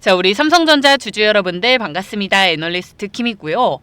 자, 우리 삼성전자 주주 여러분들 반갑습니다. 애널리스트 킴이고요.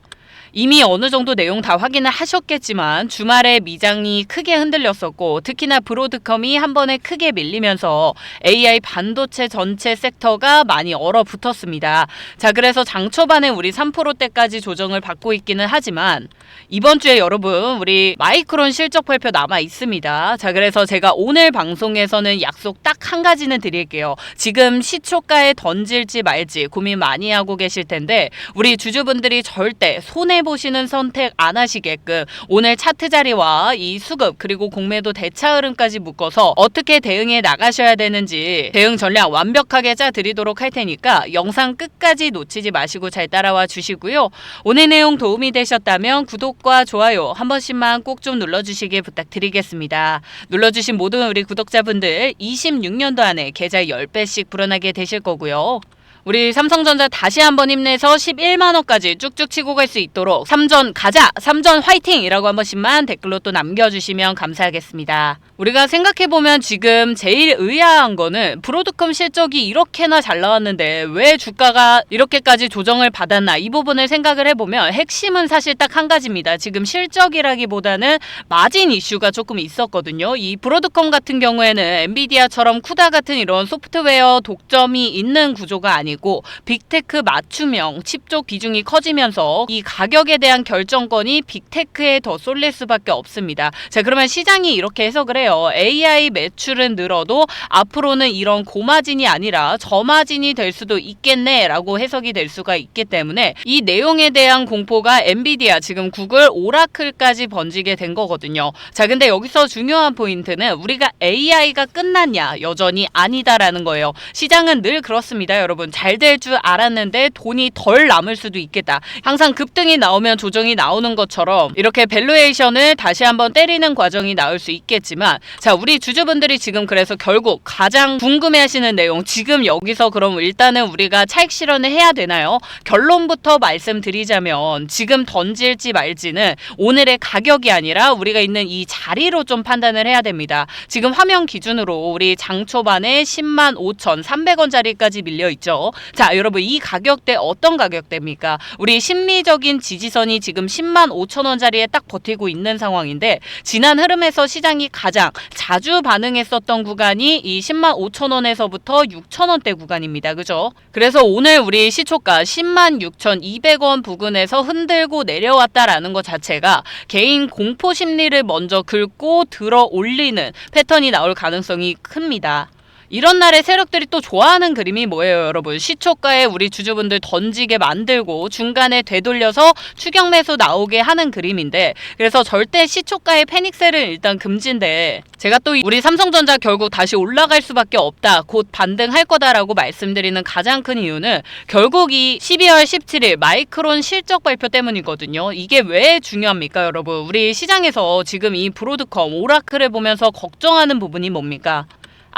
이미 어느 정도 내용 다 확인을 하셨겠지만 주말에 미장이 크게 흔들렸었고 특히나 브로드컴이 한 번에 크게 밀리면서 AI 반도체 전체 섹터가 많이 얼어붙었습니다. 자, 그래서 장 초반에 우리 3%대까지 조정을 받고 있기는 하지만 이번 주에 여러분 우리 마이크론 실적 발표 남아 있습니다. 자, 그래서 제가 오늘 방송에서는 약속 딱 한 가지는 드릴게요. 지금 시초가에 던질지 말지 고민 많이 하고 계실 텐데 우리 주주분들이 절대 손해보시는 선택 안 하시게끔 오늘 차트 자리와 이 수급 그리고 공매도 대차 흐름까지 묶어서 어떻게 대응해 나가셔야 되는지 대응 전략 완벽하게 짜드리도록 할 테니까 영상 끝까지 놓치지 마시고 잘 따라와 주시고요. 오늘 내용 도움이 되셨다면 구독과 좋아요 한 번씩만 꼭 좀 눌러주시길 부탁드리겠습니다. 눌러주신 모든 우리 구독자분들 26년도 안에 계좌 10배씩 불어나게 되실 거고요. 우리 삼성전자 다시 한번 힘내서 11만원까지 쭉쭉 치고 갈 수 있도록 3전 가자! 3전 화이팅! 이라고 한 번씩만 댓글로 또 남겨주시면 감사하겠습니다. 우리가 생각해보면 지금 제일 의아한 거는 브로드컴 실적이 이렇게나 잘 나왔는데 왜 주가가 이렇게까지 조정을 받았나 이 부분을 생각을 해보면 핵심은 사실 딱 한 가지입니다. 지금 실적이라기보다는 마진 이슈가 조금 있었거든요. 이 브로드컴 같은 경우에는 엔비디아처럼 쿠다 같은 이런 소프트웨어 독점이 있는 구조가 아니고 빅테크 맞춤형 칩 쪽 비중이 커지면서 이 가격에 대한 결정권이 빅테크에 더 쏠릴 수밖에 없습니다. 자, 그러면 시장이 이렇게 해석을 해요. AI 매출은 늘어도 앞으로는 이런 고마진이 아니라 저마진이 될 수도 있겠네 라고 해석이 될 수가 있기 때문에 이 내용에 대한 공포가 엔비디아 지금 구글 오라클까지 번지게 된 거거든요. 자, 근데 여기서 중요한 포인트는 우리가 AI가 끝났냐 여전히 아니다라는 거예요. 시장은 늘 그렇습니다. 여러분 잘 될 줄 알았는데 돈이 덜 남을 수도 있겠다. 항상 급등이 나오면 조정이 나오는 것처럼 이렇게 밸류에이션을 다시 한번 때리는 과정이 나올 수 있겠지만 자, 우리 주주분들이 지금 그래서 결국 가장 궁금해하시는 내용 지금 여기서 그럼 일단은 우리가 차익 실현을 해야 되나요? 결론부터 말씀드리자면 지금 던질지 말지는 오늘의 가격이 아니라 우리가 있는 이 자리로 좀 판단을 해야 됩니다. 지금 화면 기준으로 우리 장 초반에 105,300원짜리까지 밀려있죠. 자, 여러분 이 가격대 어떤 가격대입니까? 우리 심리적인 지지선이 지금 105,000원짜리에 딱 버티고 있는 상황인데 지난 흐름에서 시장이 가장 자주 반응했었던 구간이 이 105,000원에서부터 6,000원대 구간입니다. 그죠? 그래서 오늘 우리 시초가 106,200원 부근에서 흔들고 내려왔다라는 것 자체가 개인 공포 심리를 먼저 긁고 들어 올리는 패턴이 나올 가능성이 큽니다. 이런 날에 세력들이 또 좋아하는 그림이 뭐예요, 여러분? 시초가에 우리 주주분들 던지게 만들고 중간에 되돌려서 추격 매수 나오게 하는 그림인데 그래서 절대 시초가의 패닉셀은 일단 금지인데 제가 또 우리 삼성전자 결국 다시 올라갈 수밖에 없다, 곧 반등할 거다라고 말씀드리는 가장 큰 이유는 결국 이 12월 17일 마이크론 실적 발표 때문이거든요. 이게 왜 중요합니까, 여러분? 우리 시장에서 지금 이 브로드컴, 오라클을 보면서 걱정하는 부분이 뭡니까?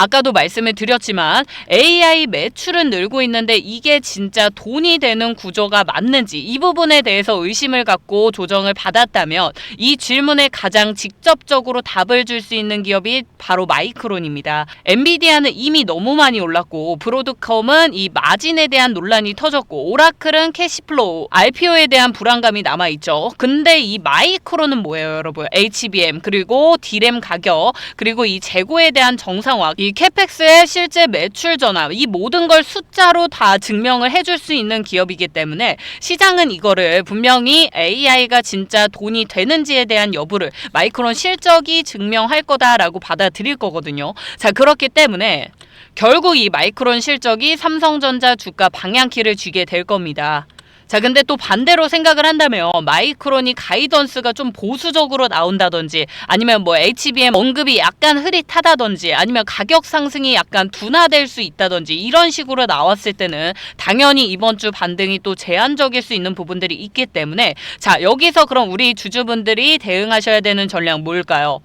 아까도 말씀을 드렸지만 AI 매출은 늘고 있는데 이게 진짜 돈이 되는 구조가 맞는지 이 부분에 대해서 의심을 갖고 조정을 받았다면 이 질문에 가장 직접적으로 답을 줄 수 있는 기업이 바로 마이크론입니다. 엔비디아는 이미 너무 많이 올랐고 브로드컴은 이 마진에 대한 논란이 터졌고 오라클은 캐시플로우, RPO에 대한 불안감이 남아있죠. 근데 이 마이크론은 뭐예요, 여러분? HBM 그리고 D램 가격 그리고 이 재고에 대한 정상화, 이 캐펙스의 실제 매출 전환 이 모든 걸 숫자로 다 증명을 해줄 수 있는 기업이기 때문에 시장은 이거를 분명히 AI가 진짜 돈이 되는지에 대한 여부를 마이크론 실적이 증명할 거다라고 받아들일 거거든요. 자, 그렇기 때문에 결국 이 마이크론 실적이 삼성전자 주가 방향키를 쥐게 될 겁니다. 자, 근데 또 반대로 생각을 한다면 마이크론이 가이던스가 좀 보수적으로 나온다든지 아니면 뭐 HBM 언급이 약간 흐릿하다든지 아니면 가격 상승이 약간 둔화될 수 있다든지 이런 식으로 나왔을 때는 당연히 이번 주 반등이 또 제한적일 수 있는 부분들이 있기 때문에 자, 여기서 그럼 우리 주주분들이 대응하셔야 되는 전략 뭘까요?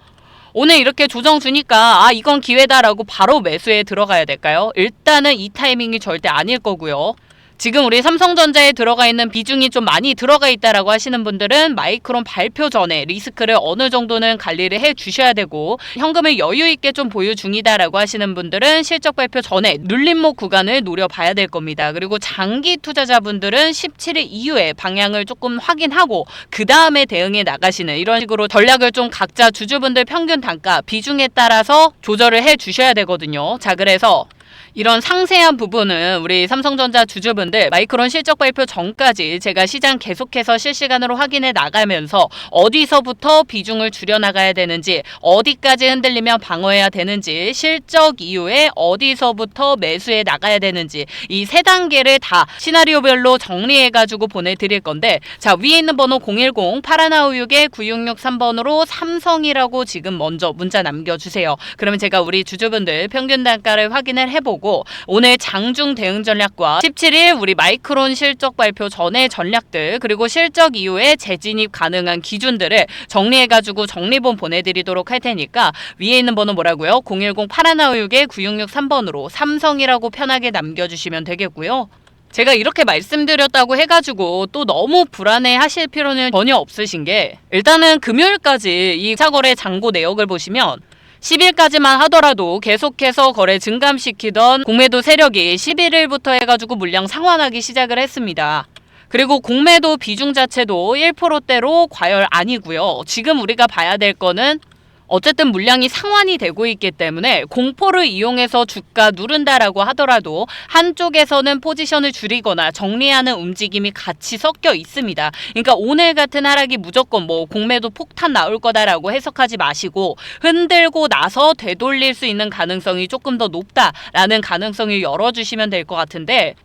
오늘 이렇게 조정 주니까 이건 기회다라고 바로 매수에 들어가야 될까요? 일단은 이 타이밍이 절대 아닐 거고요. 지금 우리 삼성전자에 들어가 있는 비중이 좀 많이 들어가 있다라고 하시는 분들은 마이크론 발표 전에 리스크를 어느 정도는 관리를 해 주셔야 되고, 현금을 여유 있게 좀 보유 중이다라고 하시는 분들은 실적 발표 전에 눌림목 구간을 노려봐야 될 겁니다. 그리고 장기 투자자분들은 17일 이후에 방향을 조금 확인하고 그 다음에 대응해 나가시는 이런 식으로 전략을 좀 각자 주주분들 평균 단가 비중에 따라서 조절을 해 주셔야 되거든요. 자, 그래서 이런 상세한 부분은 우리 삼성전자 주주분들 마이크론 실적 발표 전까지 제가 시장 계속해서 실시간으로 확인해 나가면서 어디서부터 비중을 줄여나가야 되는지, 어디까지 흔들리면 방어해야 되는지, 실적 이후에 어디서부터 매수해 나가야 되는지, 이 세 단계를 다 시나리오별로 정리해가지고 보내드릴 건데, 자, 위에 있는 번호 010-8156-9663번으로 삼성이라고 지금 먼저 문자 남겨주세요. 그러면 제가 우리 주주분들 평균 단가를 확인을 해보고 오늘 장중 대응 전략과 17일 우리 마이크론 실적 발표 전의 전략들, 그리고 실적 이후에 재진입 가능한 기준들을 정리해가지고 정리본 보내드리도록 할 테니까 위에 있는 번호 뭐라고요? 010-8156-9663번으로 삼성이라고 편하게 남겨주시면 되겠고요. 제가 이렇게 말씀드렸다고 해가지고 또 너무 불안해 하실 필요는 전혀 없으신 게, 일단은 금요일까지 이 차거래 잔고 내역을 보시면 10일까지만 하더라도 계속해서 거래 증감시키던 공매도 세력이 11일부터 해가지고 물량 상환하기 시작을 했습니다. 그리고 공매도 비중 자체도 1%대로 과열 아니고요. 지금 우리가 봐야 될 거는 어쨌든 물량이 상환이 되고 있기 때문에 공포를 이용해서 주가 누른다라고 하더라도 한쪽에서는 포지션을 줄이거나 정리하는 움직임이 같이 섞여 있습니다. 그러니까 오늘 같은 하락이 무조건 뭐 공매도 폭탄 나올 거다라고 해석하지 마시고, 흔들고 나서 되돌릴 수 있는 가능성이 조금 더 높다라는 가능성을 열어주시면 될 것 같은데,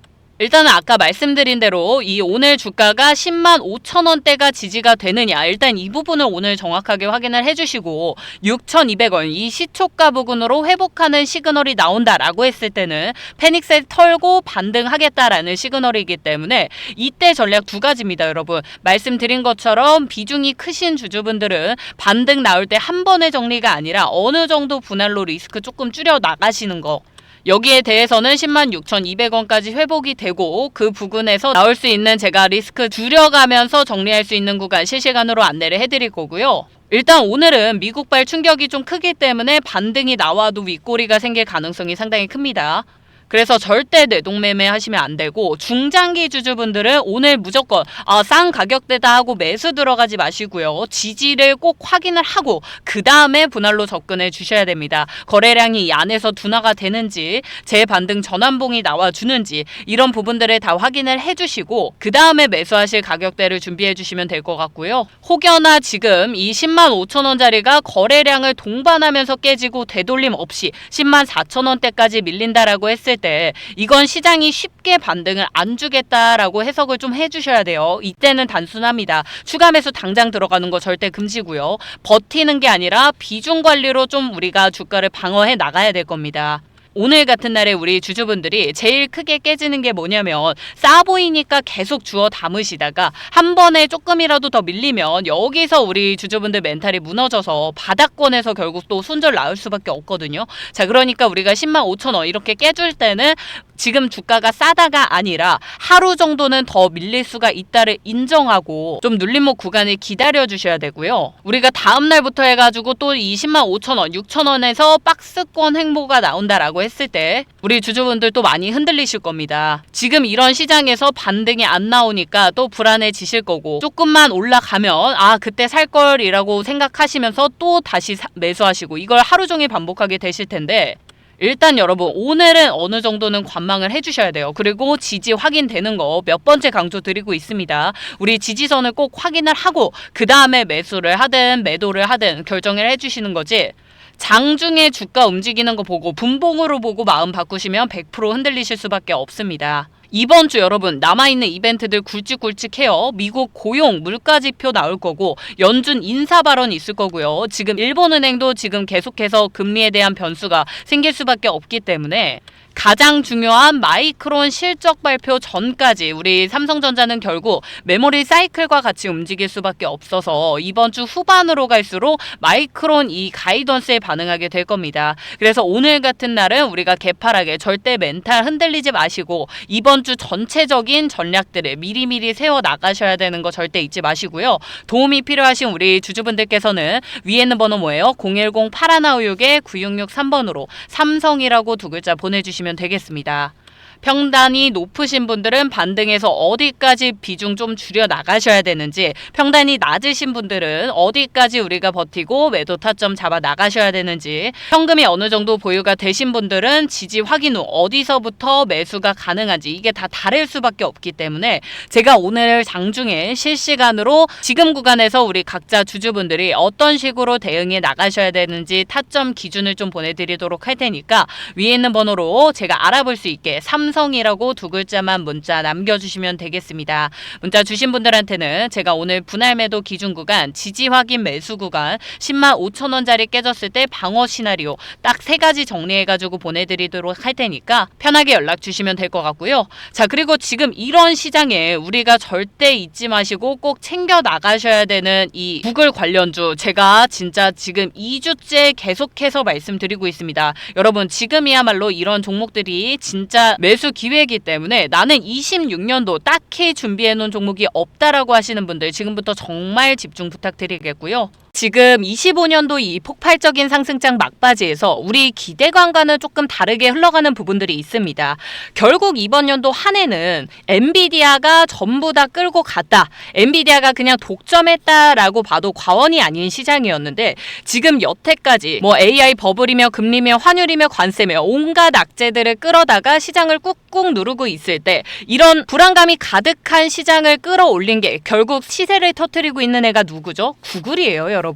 일단은 아까 말씀드린 대로 이 오늘 주가가 10만 5천 원대가 지지가 되느냐, 일단 이 부분을 오늘 정확하게 확인을 해주시고, 6,200원 이 시초가 부근으로 회복하는 시그널이 나온다라고 했을 때는 패닉셀 털고 반등하겠다라는 시그널이기 때문에 이때 전략 두 가지입니다. 여러분, 말씀드린 것처럼 비중이 크신 주주분들은 반등 나올 때 한 번의 정리가 아니라 어느 정도 분할로 리스크 조금 줄여 나가시는 거, 여기에 대해서는 10만 6,200원까지 회복이 되고 그 부근에서 나올 수 있는 제가 리스크 줄여가면서 정리할 수 있는 구간 실시간으로 안내를 해드릴 거고요. 일단 오늘은 미국발 충격이 좀 크기 때문에 반등이 나와도 윗꼬리가 생길 가능성이 상당히 큽니다. 그래서 절대 뇌동매매 하시면 안 되고, 중장기 주주분들은 오늘 무조건 싼 가격대다 하고 매수 들어가지 마시고요. 지지를 꼭 확인을 하고 그 다음에 분할로 접근해 주셔야 됩니다. 거래량이 이 안에서 둔화가 되는지, 재반등 전환봉이 나와주는지 이런 부분들을 다 확인을 해주시고 그 다음에 매수하실 가격대를 준비해 주시면 될 것 같고요. 혹여나 지금 이 10만 5천 원짜리가 거래량을 동반하면서 깨지고 되돌림 없이 10만 4천 원대까지 밀린다라고 했을 때 이건 시장이 쉽게 반등을 안 주겠다라고 해석을 좀 해주셔야 돼요. 이때는 단순합니다. 추가 매수 당장 들어가는 거 절대 금지고요. 버티는 게 아니라 비중 관리로 좀 우리가 주가를 방어해 나가야 될 겁니다. 오늘 같은 날에 우리 주주분들이 제일 크게 깨지는 게 뭐냐면, 싸 보이니까 계속 주워 담으시다가 한 번에 조금이라도 더 밀리면 여기서 우리 주주분들 멘탈이 무너져서 바닥권에서 결국 또 손절 나올 수밖에 없거든요. 자, 그러니까 우리가 10만 5천 원 이렇게 깨줄 때는 지금 주가가 싸다가 아니라 하루 정도는 더 밀릴 수가 있다를 인정하고 좀 눌림목 구간을 기다려 주셔야 되고요. 우리가 다음 날부터 해가지고 또 20만 5천 원, 6천 원에서 박스권 횡보가 나온다라고 했을 때 우리 주주분들 또 많이 흔들리실 겁니다. 지금 이런 시장에서 반등이 안 나오니까 또 불안해지실 거고, 조금만 올라가면 그때 살 걸이라고 생각하시면서 또 다시 매수하시고, 이걸 하루 종일 반복하게 되실 텐데, 일단 여러분 오늘은 어느 정도는 관망을 해주셔야 돼요. 그리고 지지 확인되는 거 몇 번째 강조 드리고 있습니다. 우리 지지선을 꼭 확인을 하고 그 다음에 매수를 하든 매도를 하든 결정을 해주시는 거지, 장중에 주가 움직이는 거 보고 분봉으로 보고 마음 바꾸시면 100% 흔들리실 수밖에 없습니다. 이번 주 여러분 남아있는 이벤트들 굵직굵직해요. 미국 고용 물가지표 나올 거고, 연준 인사 발언이 있을 거고요. 지금 일본은행도 지금 계속해서 금리에 대한 변수가 생길 수밖에 없기 때문에 가장 중요한 마이크론 실적 발표 전까지 우리 삼성전자는 결국 메모리 사이클과 같이 움직일 수밖에 없어서 이번 주 후반으로 갈수록 마이크론 이 가이던스에 반응하게 될 겁니다. 그래서 오늘 같은 날은 우리가 개팔하게 절대 멘탈 흔들리지 마시고 이번 주 전체적인 전략들을 미리미리 세워 나가셔야 되는 거 절대 잊지 마시고요. 도움이 필요하신 우리 주주분들께서는 위에 있는 번호 뭐예요? 010-8156-9663번으로 삼성이라고 두 글자 보내주시면 되겠습니다. 평단이 높으신 분들은 반등해서 어디까지 비중 좀 줄여 나가셔야 되는지, 평단이 낮으신 분들은 어디까지 우리가 버티고 매도 타점 잡아 나가셔야 되는지, 현금이 어느 정도 보유가 되신 분들은 지지 확인 후 어디서부터 매수가 가능한지 이게 다 다를 수밖에 없기 때문에 제가 오늘 장중에 실시간으로 지금 구간에서 우리 각자 주주분들이 어떤 식으로 대응해 나가셔야 되는지 타점 기준을 좀 보내드리도록 할 테니까 위에 있는 번호로 제가 알아볼 수 있게 삼성이라고 두 글자만 문자 남겨주시면 되겠습니다. 문자 주신 분들한테는 제가 오늘 분할 매도 기준 구간, 지지 확인 매수 구간, 10만 5천 원짜리 깨졌을 때 방어 시나리오 딱 3가지 정리해가지고 보내드리도록 할 테니까 편하게 연락 주시면 될 것 같고요. 자, 그리고 지금 이런 시장에 우리가 절대 잊지 마시고 꼭 챙겨 나가셔야 되는 이 구글 관련주, 제가 진짜 지금 2주째 계속해서 말씀드리고 있습니다. 여러분, 지금이야말로 이런 종목들이 진짜 매수 기회이기 때문에 나는 26년도 딱히 준비해 놓은 종목이 없다라고 하시는 분들 지금부터 정말 집중 부탁드리겠고요. 지금 25년도 이 폭발적인 상승장 막바지에서 우리 기대감과는 조금 다르게 흘러가는 부분들이 있습니다. 결국 이번 연도 한 해는 엔비디아가 전부 다 끌고 갔다, 엔비디아가 그냥 독점했다라고 봐도 과언이 아닌 시장이었는데, 지금 여태까지 뭐 AI 버블이며 금리며 환율이며 관세며 온갖 악재들을 끌어다가 시장을 꾹꾹 누르고 있을 때 이런 불안감이 가득한 시장을 끌어올린 게 결국 시세를 터뜨리고 있는 애가 누구죠? 구글이에요, 여러분.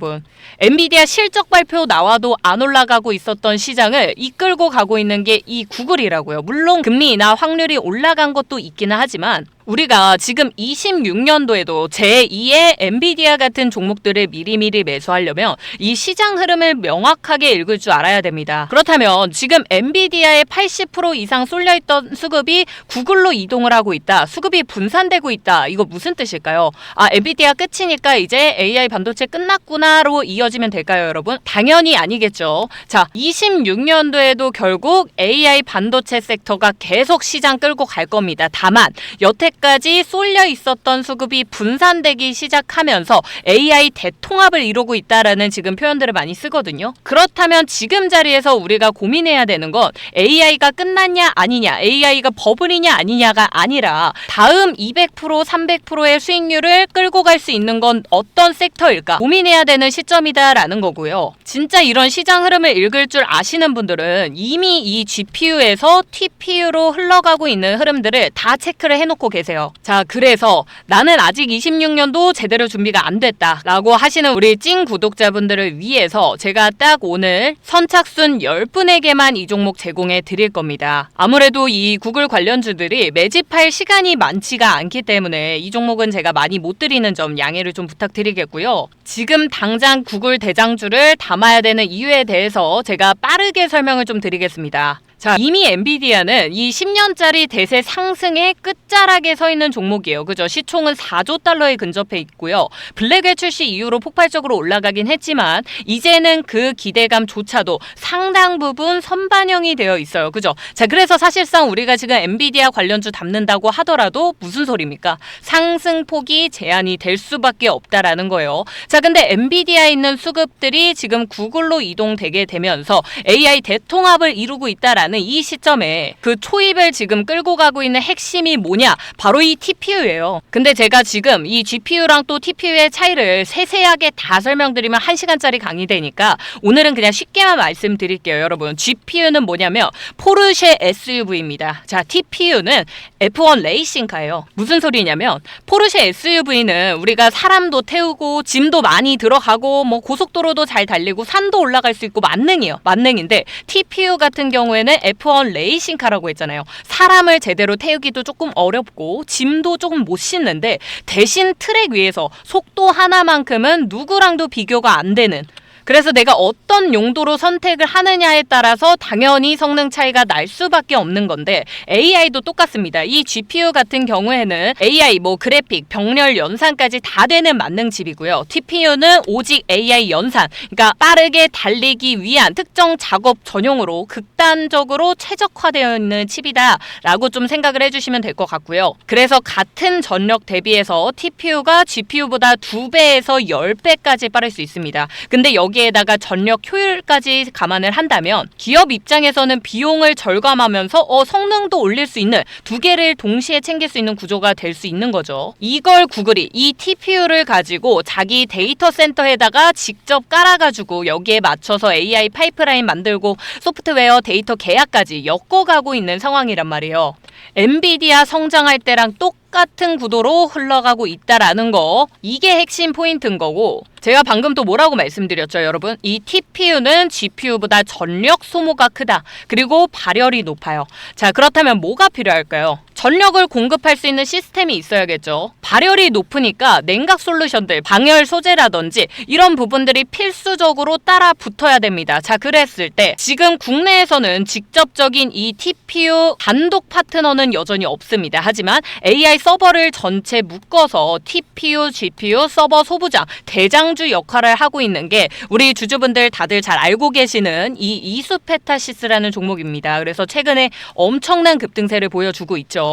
엔비디아 실적 발표 나와도 안 올라가고 있었던 시장을 이끌고 가고 있는 게 이 구글이라고요. 물론 금리나 확률이 올라간 것도 있기는 하지만 우리가 지금 26년도에도 제2의 엔비디아 같은 종목들을 미리미리 매수하려면 이 시장 흐름을 명확하게 읽을 줄 알아야 됩니다. 그렇다면 지금 엔비디아의 80% 이상 쏠려있던 수급이 구글로 이동을 하고 있다, 수급이 분산되고 있다, 이거 무슨 뜻일까요? 아, 엔비디아 끝이니까 이제 AI 반도체 끝났구나로 이어지면 될까요, 여러분? 당연히 아니겠죠. 자, 26년도에도 결국 AI 반도체 섹터가 계속 시장 끌고 갈 겁니다. 다만 여태까지 쏠려 있었던 수급이 분산되기 시작하면서 AI 대통합을 이루고 있다라는 지금 표현들을 많이 쓰거든요. 그렇다면 지금 자리에서 우리가 고민해야 되는 건 AI가 끝났냐 아니냐, AI가 버블이냐 아니냐가 아니라 다음 200% 300%의 수익률을 끌고 갈 수 있는 건 어떤 섹터일까 고민해야 되는 시점이다라는 거고요. 진짜 이런 시장 흐름을 읽을 줄 아시는 분들은 이미 이 GPU에서 TPU로 흘러가고 있는 흐름들을 다 체크를 해놓고 계세요. 자, 그래서 나는 아직 26년도 제대로 준비가 안 됐다 라고 하시는 우리 찐 구독자분들을 위해서 제가 딱 오늘 선착순 10분에게만 이 종목 제공해 드릴 겁니다. 아무래도 이 구글 관련주들이 매집할 시간이 많지가 않기 때문에 이 종목은 제가 많이 못 드리는 점 양해를 좀 부탁드리겠고요. 지금 당장 구글 대장주를 담아야 되는 이유에 대해서 제가 빠르게 설명을 좀 드리겠습니다. 자, 이미 엔비디아는 이 10년짜리 대세 상승의 끝자락에 서 있는 종목이에요. 그죠? 시총은 4조 달러에 근접해 있고요. 블랙웰 출시 이후로 폭발적으로 올라가긴 했지만 이제는 그 기대감조차도 상당 부분 선반영이 되어 있어요. 그죠? 자, 그래서 사실상 우리가 지금 엔비디아 관련주 담는다고 하더라도 무슨 소리입니까? 상승폭이 제한이 될 수밖에 없다라는 거예요. 자, 근데 엔비디아에 있는 수급들이 지금 구글로 이동되게 되면서 AI 대통합을 이루고 있다라는 이 시점에 그 초입을 지금 끌고 가고 있는 핵심이 뭐냐? 바로 이 TPU예요. 근데 제가 지금 이 GPU랑 또 TPU의 차이를 세세하게 다 설명드리면 1시간짜리 강의되니까 오늘은 그냥 쉽게만 말씀드릴게요. 여러분, GPU는 뭐냐면 포르쉐 SUV입니다. 자, TPU는 F1 레이싱카예요. 무슨 소리냐면 포르쉐 SUV는 우리가 사람도 태우고 짐도 많이 들어가고 뭐 고속도로도 잘 달리고 산도 올라갈 수 있고 만능이에요. 만능인데 TPU 같은 경우에는 F1 레이싱카라고 했잖아요. 사람을 제대로 태우기도 조금 어렵고 짐도 조금 못 싣는데 대신 트랙 위에서 속도 하나만큼은 누구랑도 비교가 안 되는 그래서 내가 어떤 용도로 선택을 하느냐에 따라서 당연히 성능 차이가 날 수밖에 없는 건데 AI도 똑같습니다. 이 GPU 같은 경우에는 AI, 그래픽, 병렬 연산까지 다 되는 만능 칩이고요. TPU는 오직 AI 연산, 그러니까 빠르게 달리기 위한 특정 작업 전용으로 극단적으로 최적화되어 있는 칩이다 라고 좀 생각을 해주시면 될 것 같고요. 그래서 같은 전력 대비해서 TPU가 GPU보다 2배에서 10배까지 빠를 수 있습니다. 근데 여기에다가 전력 효율까지 감안을 한다면 기업 입장에서는 비용을 절감하면서 성능도 올릴 수 있는 두 개를 동시에 챙길 수 있는 구조가 될 수 있는 거죠. 이걸 구글이 이 TPU를 가지고 자기 데이터 센터에다가 직접 깔아가지고 여기에 맞춰서 AI 파이프라인 만들고 소프트웨어 데이터 계약까지 엮어가고 있는 상황이란 말이에요. 엔비디아 성장할 때랑 똑같은 구도로 흘러가고 있다라는 거, 이게 핵심 포인트인 거고, 제가 방금 또 뭐라고 말씀드렸죠, 여러분? 이 TPU는 GPU보다 전력 소모가 크다. 그리고 발열이 높아요. 자, 그렇다면 뭐가 필요할까요? 전력을 공급할 수 있는 시스템이 있어야겠죠. 발열이 높으니까 냉각 솔루션들, 방열 소재라든지 이런 부분들이 필수적으로 따라 붙어야 됩니다. 자, 그랬을 때 지금 국내에서는 직접적인 이 TPU 단독 파트너는 여전히 없습니다. 하지만 AI 서버를 전체 묶어서 TPU, GPU, 서버 소부장, 대장주 역할을 하고 있는 게 우리 주주분들 다들 잘 알고 계시는 이 이수페타시스라는 종목입니다. 그래서 최근에 엄청난 급등세를 보여주고 있죠.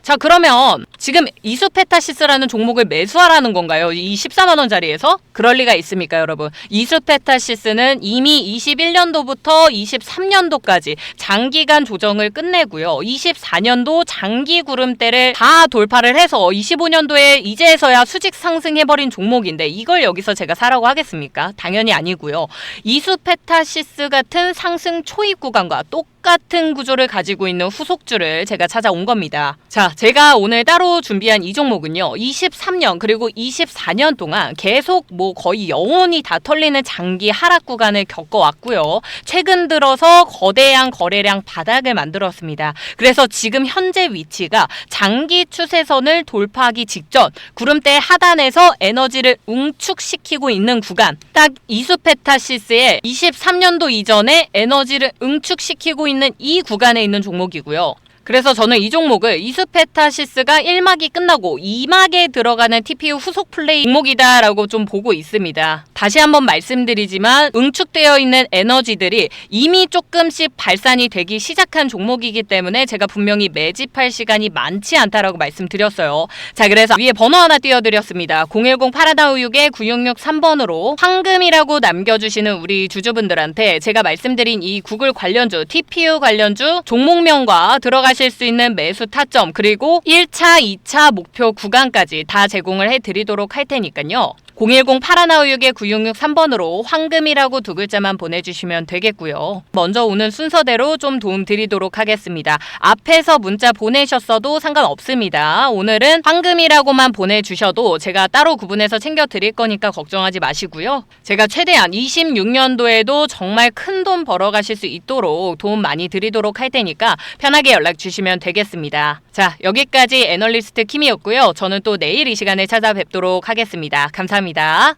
자, 그러면 지금 이수페타시스라는 종목을 매수하라는 건가요? 이 14만 원짜리에서? 그럴 리가 있습니까, 여러분? 이수페타시스는 이미 21년도부터 23년도까지 장기간 조정을 끝내고요. 24년도 장기 구름대를 다 돌파를 해서 25년도에 이제서야 수직 상승해버린 종목인데 이걸 여기서 제가 사라고 하겠습니까? 당연히 아니고요. 이수페타시스 같은 상승 초입 구간과 똑같은 구조를 가지고 있는 후속주를 제가 찾아온 겁니다. 자, 제가 오늘 따로 준비한 이 종목은요. 23년 그리고 24년 동안 계속 거의 영원히 다 털리는 장기 하락 구간을 겪어왔고요. 최근 들어서 거대한 거래량 바닥을 만들었습니다. 그래서 지금 현재 위치가 장기 추세선을 돌파하기 직전 구름대 하단에서 에너지를 응축시키고 있는 구간, 딱 이수페타시스의 23년도 이전에 에너지를 응축시키고 있는 이 구간에 있는 종목이고요. 그래서 저는 이 종목을 이수페타시스가 1막이 끝나고 2막에 들어가는 TPU 후속 플레이 종목이다라고 좀 보고 있습니다. 다시 한번 말씀드리지만 응축되어 있는 에너지들이 이미 조금씩 발산이 되기 시작한 종목이기 때문에 제가 분명히 매집할 시간이 많지 않다라고 말씀드렸어요. 자, 그래서 위에 번호 하나 띄워드렸습니다. 010-8256-9663번으로 황금이라고 남겨주시는 우리 주주분들한테 제가 말씀드린 이 구글 관련주, TPU 관련주 종목명과 들어가실 수 있는 매수 타점 그리고 1차, 2차 목표 구간까지 다 제공을 해드리도록 할 테니까요. 010-8256-9663번으로 황금이라고 두 글자만 보내주시면 되겠고요. 먼저 오는 순서대로 좀 도움 드리도록 하겠습니다. 앞에서 문자 보내셨어도 상관없습니다. 오늘은 황금이라고만 보내주셔도 제가 따로 구분해서 챙겨드릴 거니까 걱정하지 마시고요. 제가 최대한 26년도에도 정말 큰 돈 벌어가실 수 있도록 도움 많이 드리도록 할 테니까 편하게 연락 주시면 되겠습니다. 자, 여기까지 애널리스트 킴이었고요. 저는 또 내일 이 시간에 찾아뵙도록 하겠습니다. 감사합니다.